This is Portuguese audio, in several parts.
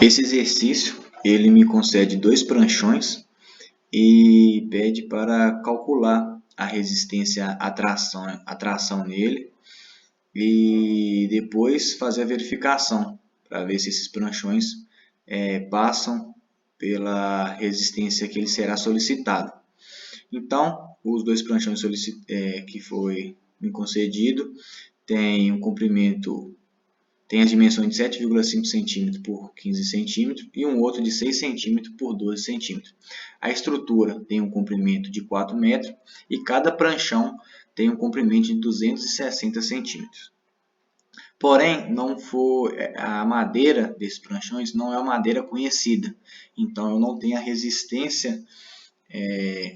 Esse exercício, ele me concede 2 pranchões e pede para calcular a resistência à atração nele e depois fazer a verificação para ver se esses pranchões passam pela resistência que ele será solicitado. Então, os 2 pranchões que foi me concedido tem um comprimento, tem as dimensões de 7,5 cm por 15 cm e um outro de 6 cm por 12 cm. A estrutura tem um comprimento de 4 metros e cada pranchão tem um comprimento de 260 cm. Porém, a madeira desses pranchões não é uma madeira conhecida, então eu não tenho a resistência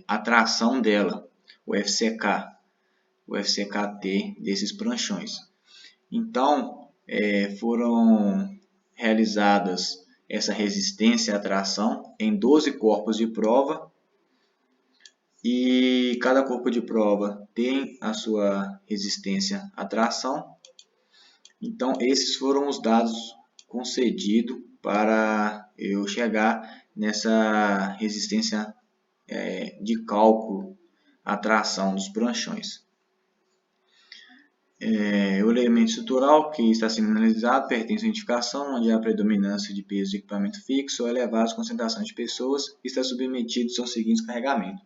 à tração dela, o FCKT desses pranchões. Então, foram realizadas essa resistência à tração em 12 corpos de prova e cada corpo de prova tem a sua resistência à tração. Então, esses foram os dados concedidos para eu chegar nessa resistência de cálculo à tração dos pranchões. O elemento estrutural que está sendo analisado pertence à edificação onde há predominância de peso de equipamento fixo ou elevadas concentrações de pessoas e está submetido aos seguintes carregamentos.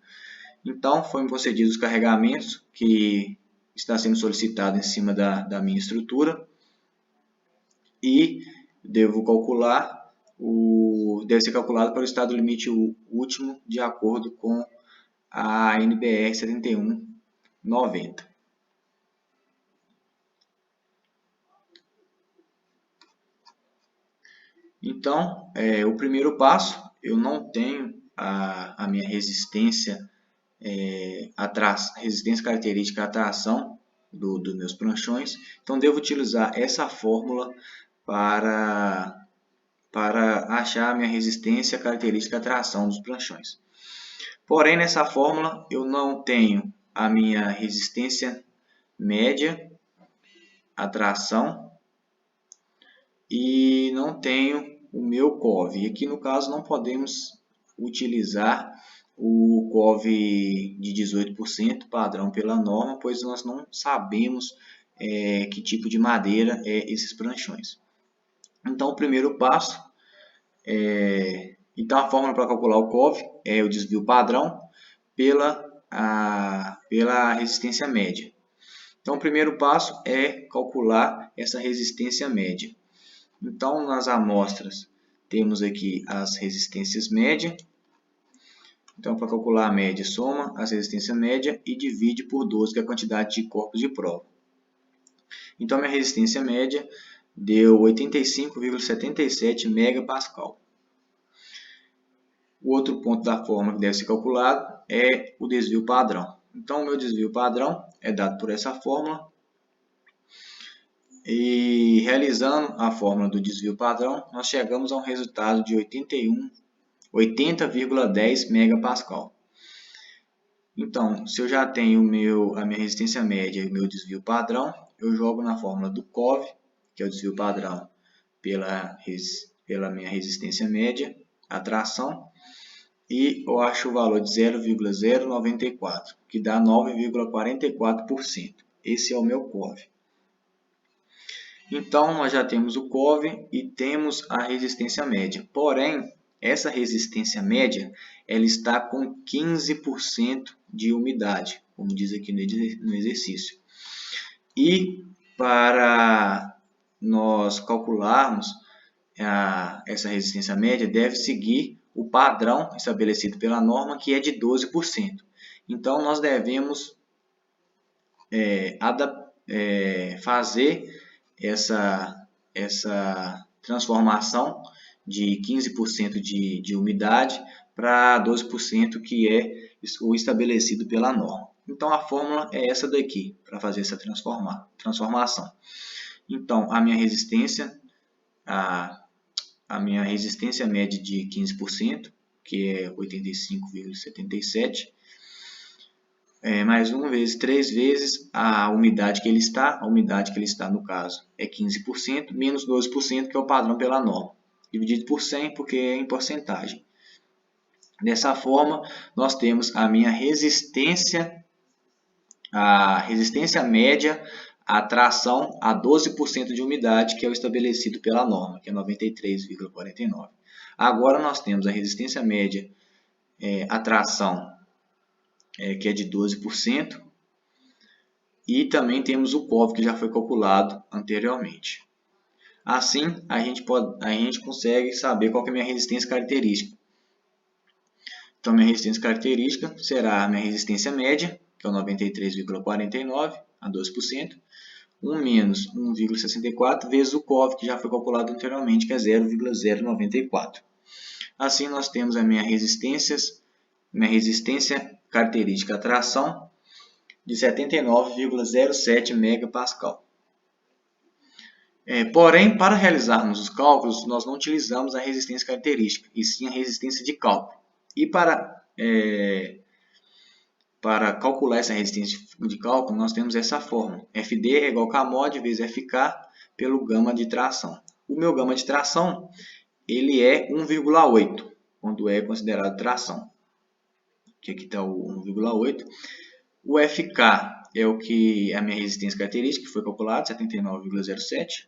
Então, foram concedidos os carregamentos que está sendo solicitado em cima da minha estrutura e deve ser calculado para o estado limite último de acordo com a NBR 7190. Então, o primeiro passo, eu não tenho a minha resistência característica à tração dos meus pranchões, então devo utilizar essa fórmula para achar a minha resistência característica à tração dos pranchões. Porém, nessa fórmula eu não tenho a minha resistência média à tração e não tenho o meu COV. E aqui no caso não podemos utilizar o COV de 18% padrão pela norma, pois nós não sabemos que tipo de madeira é esses pranchões. Então o primeiro passo então a fórmula para calcular o COV é o desvio padrão pela resistência média. Então o primeiro passo é calcular essa resistência média. Então, nas amostras, temos aqui as resistências médias. Então, para calcular a média, soma a resistência média e divide por 12, que é a quantidade de corpos de prova. Então, minha resistência média deu 85,77 megapascal. O outro ponto da fórmula que deve ser calculado é o desvio padrão. Então, o meu desvio padrão é dado por essa fórmula. E realizando a fórmula do desvio padrão, nós chegamos a um resultado de 80,10 megapascal. Então, se eu já tenho a minha resistência média e o meu desvio padrão, eu jogo na fórmula do COV, que é o desvio padrão pela minha resistência média, a tração, e eu acho o valor de 0,094, que dá 9,44%. Esse é o meu COV. Então, nós já temos o COV e temos a resistência média. Porém, essa resistência média ela está com 15% de umidade, como diz aqui no exercício. E para nós calcularmos essa resistência média, deve seguir o padrão estabelecido pela norma, que é de 12%. Então, nós devemos fazer essa transformação de 15% de umidade para 12%, que é o estabelecido pela norma. Então, a fórmula é essa daqui, para fazer essa transformação. Então, a minha resistência média de 15%, que é 85,77%, mais 1 vezes 3 vezes a umidade que ele está. A umidade que ele está, no caso, é 15%, menos 12%, que é o padrão pela norma. dividido por 100, porque é em porcentagem. Dessa forma, nós temos a minha resistência, a resistência média à tração a 12% de umidade, que é o estabelecido pela norma, que é 93,49. Agora nós temos a resistência média à tração, que é de 12%, e também temos o COV, que já foi calculado anteriormente. Assim, a gente consegue saber qual que é a minha resistência característica. Então, minha resistência característica será a minha resistência média, que é o 93,49 a 12%, 1 menos 1,64 vezes o COV, que já foi calculado anteriormente, que é 0,094. Assim, nós temos a minha resistência característica à tração de 79,07 megapascal. Porém, para realizarmos os cálculos, nós não utilizamos a resistência característica, e sim a resistência de cálculo. E para calcular essa resistência de cálculo, nós temos essa fórmula. FD é igual a Kmod vezes FK pelo gama de tração. O meu gama de tração ele é 1,8, quando é considerado tração. Aqui está o 1,8. O FK é o que a minha resistência característica, que foi calculado, 79,07.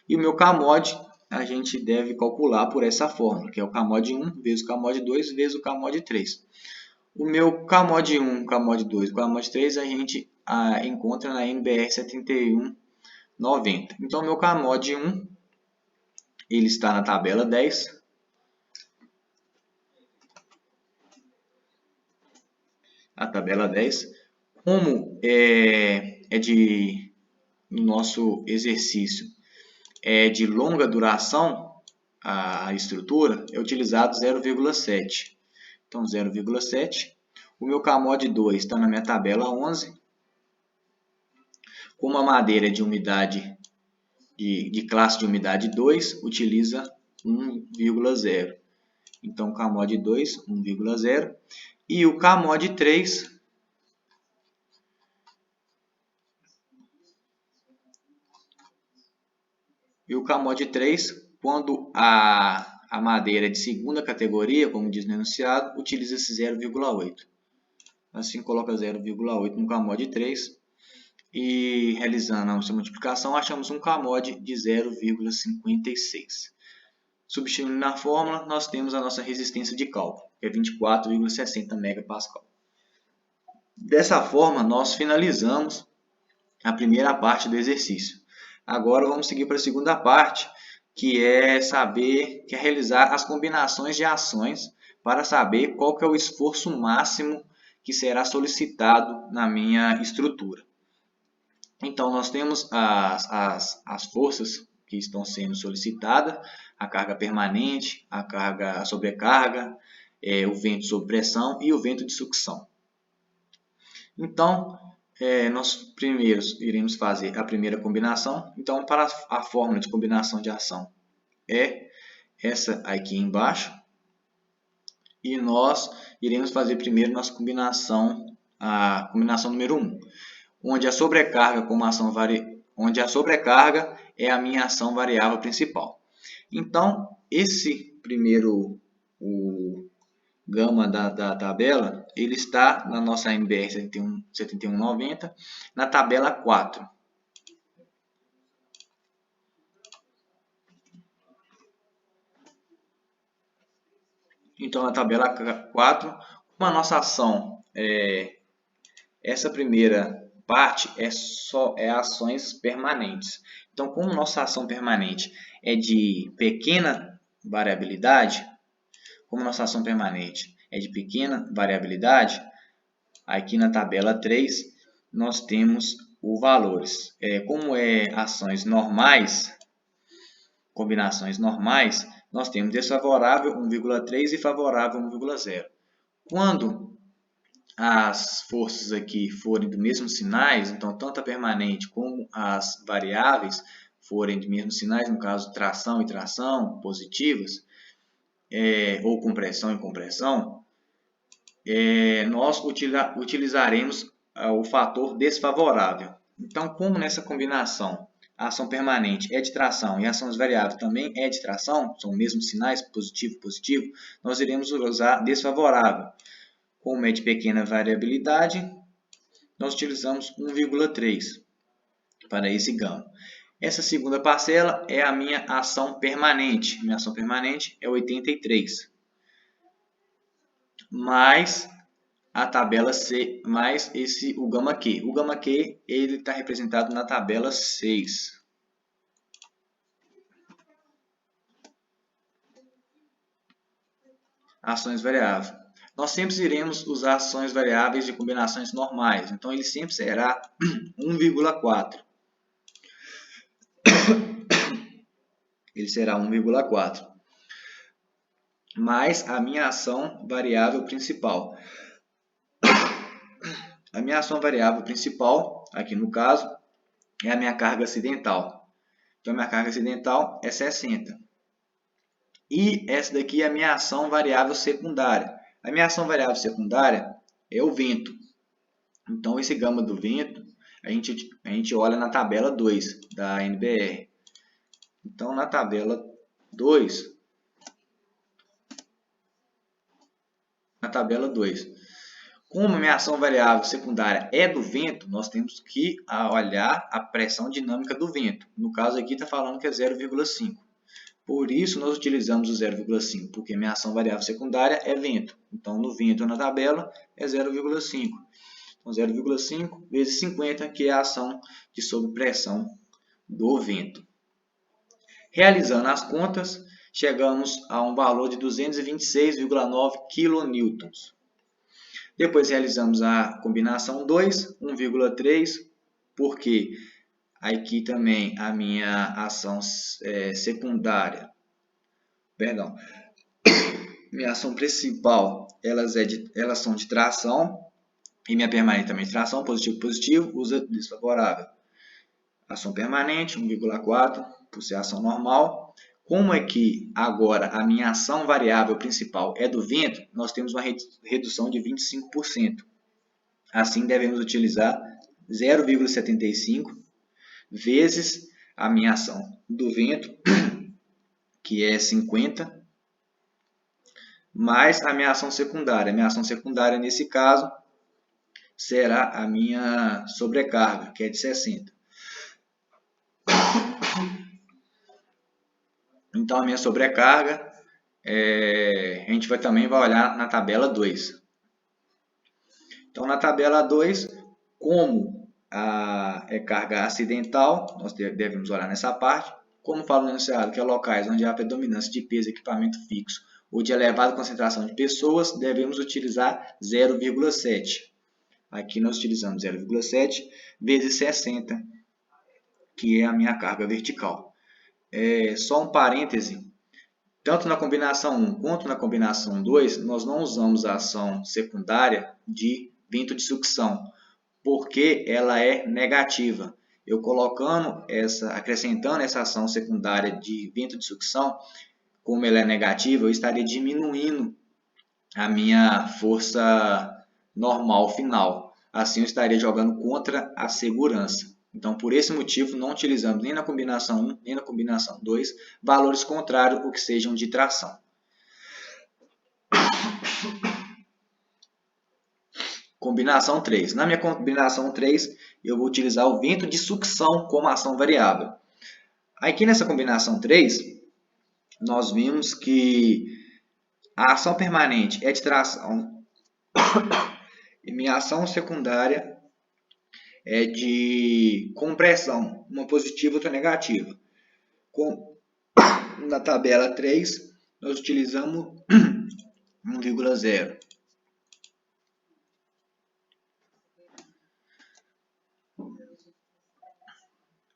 E o meu Kmod a gente deve calcular por essa fórmula, que é o Kmod 1 vezes o Kmod 2 vezes o Kmod 3. O meu Kmod 1, Kmod 2 e Kmod 3 a gente encontra na NBR 7190. Então, o meu Kmod 1 ele está na tabela 10. A tabela 10. Como no nosso exercício é de longa duração a estrutura, é utilizado 0,7. Então, 0,7. O meu Kmod 2 está na minha tabela 11. Como a madeira é de umidade de classe de umidade 2, utiliza 1,0. Então, Kmod 2, 1,0. E o Kmod 3 quando a madeira é de segunda categoria, como diz no enunciado, utiliza-se 0,8. Assim, coloca 0,8 no Kmod 3 e realizando a nossa multiplicação, achamos um Kmod de 0,56. Substituindo na fórmula, nós temos a nossa resistência de cálculo, que é 24,60 megapascal. Dessa forma, nós finalizamos a primeira parte do exercício. Agora vamos seguir para a segunda parte, que é realizar as combinações de ações para saber qual que é o esforço máximo que será solicitado na minha estrutura. Então, nós temos as forças que estão sendo solicitadas, a carga permanente, a sobrecarga, o vento sob pressão e o vento de sucção. Então, nós primeiro iremos fazer a primeira combinação. Então, para a fórmula de combinação de ação é essa aqui embaixo. E nós iremos fazer primeiro nossa combinação, a combinação número 1, onde a sobrecarga é a minha ação variável principal. Então, esse primeiro, o gama da tabela, ele está na nossa NBR 7190, na tabela 4. Então, na tabela 4, como a nossa ação, essa primeira parte é ações permanentes. Então, como nossa ação permanente é de pequena variabilidade, aqui na tabela 3 nós temos os valores. Como ações normais, combinações normais, nós temos desfavorável 1,3 e favorável 1,0. Quando as forças aqui forem dos mesmos sinais, então tanto a permanente como as variáveis forem dos mesmos sinais, no caso tração e tração positivas, ou compressão e compressão, nós utilizaremos o fator desfavorável. Então, como nessa combinação a ação permanente é de tração e ações variáveis também é de tração, são os mesmos sinais, positivo e positivo, nós iremos usar desfavorável. Como é de pequena variabilidade, nós utilizamos 1,3 para esse gama. Essa segunda parcela é a minha ação permanente. Minha ação permanente é 83. Mais a tabela C, mais o gama Q. O gama Q ele está representado na tabela 6. Ações variáveis. Nós sempre iremos usar ações variáveis de combinações normais. Então, ele sempre será 1,4. Ele será 1,4. Mais a minha ação variável principal. A minha ação variável principal, aqui no caso, é a minha carga acidental. Então, a minha carga acidental é 60. E essa daqui é a minha ação variável secundária. A minha ação variável secundária é o vento. Então, esse gama do vento, a gente olha na tabela 2 da NBR. Então, na tabela 2, como a minha ação variável secundária é do vento, nós temos que olhar a pressão dinâmica do vento. No caso aqui está falando que é 0,5. Por isso, nós utilizamos o 0,5, porque minha ação variável secundária é vento. Então, no vento na tabela é 0,5. Então, 0,5 vezes 50, que é a ação de sobrepressão do vento. Realizando as contas, chegamos a um valor de 226,9 kN. Depois realizamos a combinação 2, 1,3, porque aqui também a minha ação secundária, minha ação principal, elas são de tração, e minha permanente também de tração, positivo, positivo, usa desfavorável. Ação permanente, 1,4, por ser ação normal. Como é que agora a minha ação variável principal é do vento, nós temos uma redução de 25%. Assim, devemos utilizar 0,75 vezes a minha ação do vento, que é 50, mais a minha ação secundária. A minha ação secundária, nesse caso, será a minha sobrecarga, que é de 60. Então, a minha sobrecarga, a gente também vai olhar na tabela 2. Então, na tabela 2, como é carga acidental, nós devemos olhar nessa parte. Como fala no enunciado, que é locais onde há predominância de peso, equipamento fixo ou de elevada concentração de pessoas, devemos utilizar 0,7. Aqui nós utilizamos 0,7 vezes 60, que é a minha carga vertical. Só um parêntese, tanto na combinação 1 quanto na combinação 2, nós não usamos a ação secundária de vento de sucção, porque ela é negativa. Eu acrescentando essa ação secundária de vento de sucção, como ela é negativa, eu estaria diminuindo a minha força normal final. Assim, eu estaria jogando contra a segurança. Então, por esse motivo, não utilizamos nem na combinação 1, nem na combinação 2, valores contrários ou que sejam de tração. Combinação 3. Na minha combinação 3, eu vou utilizar o vento de sucção como ação variável. Aqui nessa combinação 3, nós vimos que a ação permanente é de tração e minha ação secundária é de compressão, uma positiva e outra negativa. Na tabela 3, nós utilizamos 1,0.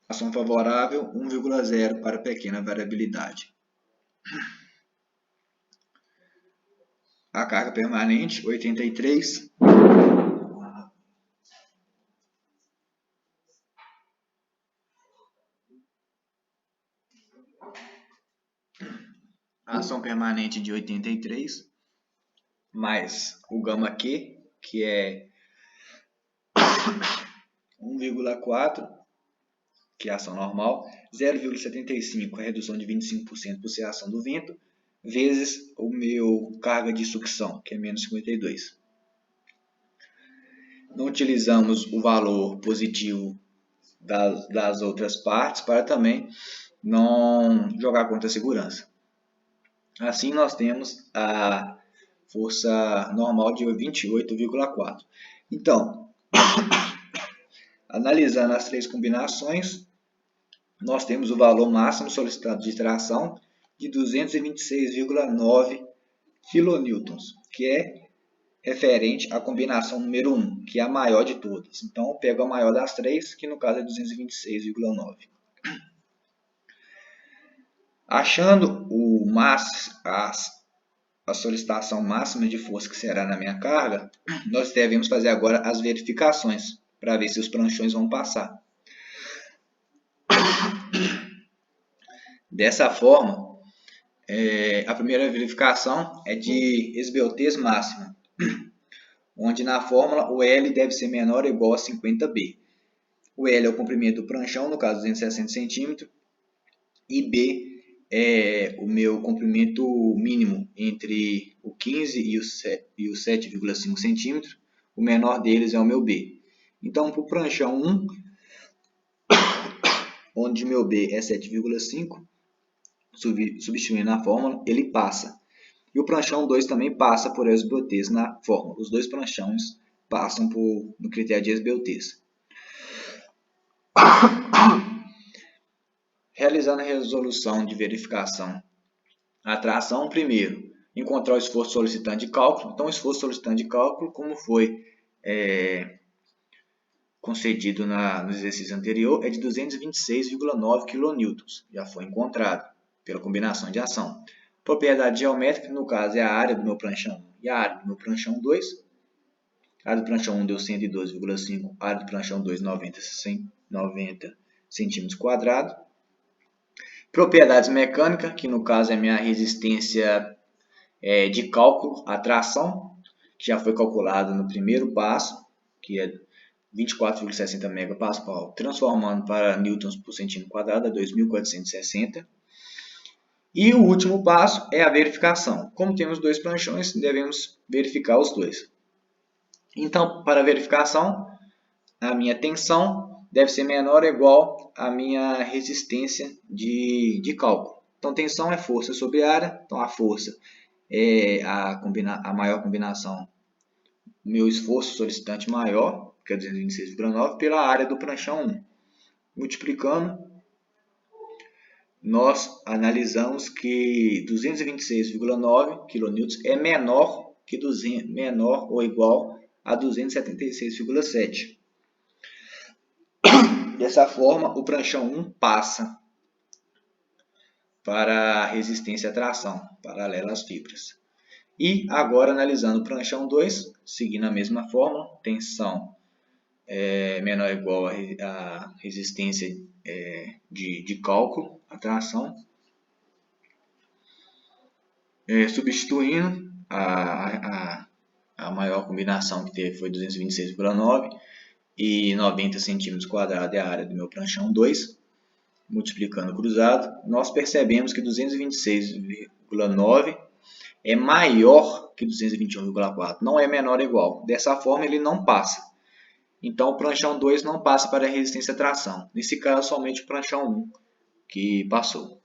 Ação favorável, 1,0 para pequena variabilidade. A carga permanente, 83. A ação permanente de 83, mais o gama Q, que é 1,4, que é a ação normal, 0,75, a redução de 25% por ser a ação do vento, vezes o meu carga de sucção, que é menos 52. Não utilizamos o valor positivo das outras partes para também não jogar contra a segurança. Assim, nós temos a força normal de 28,4. Então, analisando as três combinações, nós temos o valor máximo solicitado de tração de 226,9 kN, que é referente à combinação número 1, que é a maior de todas. Então, eu pego a maior das três, que no caso é 226,9. Achando a solicitação máxima de força que será na minha carga, nós devemos fazer agora as verificações para ver se os pranchões vão passar. Dessa forma, a primeira verificação é de esbeltez máxima, onde na fórmula o L deve ser menor ou igual a 50B. O L é o comprimento do pranchão, no caso 260 cm, e B é o meu comprimento mínimo entre o 15 e o 7,5 cm. O menor deles é o meu B. Então, para o pranchão 1, onde meu B é 7,5, substituindo a fórmula, ele passa. E o pranchão 2 também passa por esbeltez na fórmula. Os dois pranchões passam no critério de esbeltez. Realizando a resolução de verificação, a tração, primeiro, encontrar o esforço solicitante de cálculo. Então, o esforço solicitante de cálculo, como foi concedido no exercício anterior, é de 226,9 kN. Já foi encontrado pela combinação de ação. Propriedade geométrica, no caso, é a área do meu pranchão 1 e a área do meu pranchão 2. A área do pranchão 1 deu 112,5, a área do pranchão 2, 90 cm². Propriedades mecânicas, que no caso é a minha resistência de cálculo, a tração, que já foi calculada no primeiro passo, que é 24,60 MPa, transformando para newtons por centímetro quadrado, a 2.460. E o último passo é a verificação. Como temos dois pranchões, devemos verificar os dois. Então, para a verificação, a minha tensão deve ser menor ou igual à minha resistência de cálculo. Então, tensão é força sobre área. Então, a força é a maior combinação. O meu esforço solicitante maior, que é 226,9, pela área do pranchão 1. Multiplicando, nós analisamos que 226,9 kN é menor ou igual a 276,7. Dessa forma, o pranchão 1 passa para a resistência à tração, paralela às fibras. E agora, analisando o pranchão 2, seguindo a mesma fórmula, tensão menor ou igual à resistência de cálculo, a tração. Substituindo, a maior combinação que teve foi 226,9 e 90 cm² é a área do meu pranchão 2. Multiplicando cruzado, nós percebemos que 226,9 é maior que 221,4, não é menor ou igual. Dessa forma, ele não passa. Então, o pranchão 2 não passa para a resistência à tração. Nesse caso, somente o pranchão 1 que passou.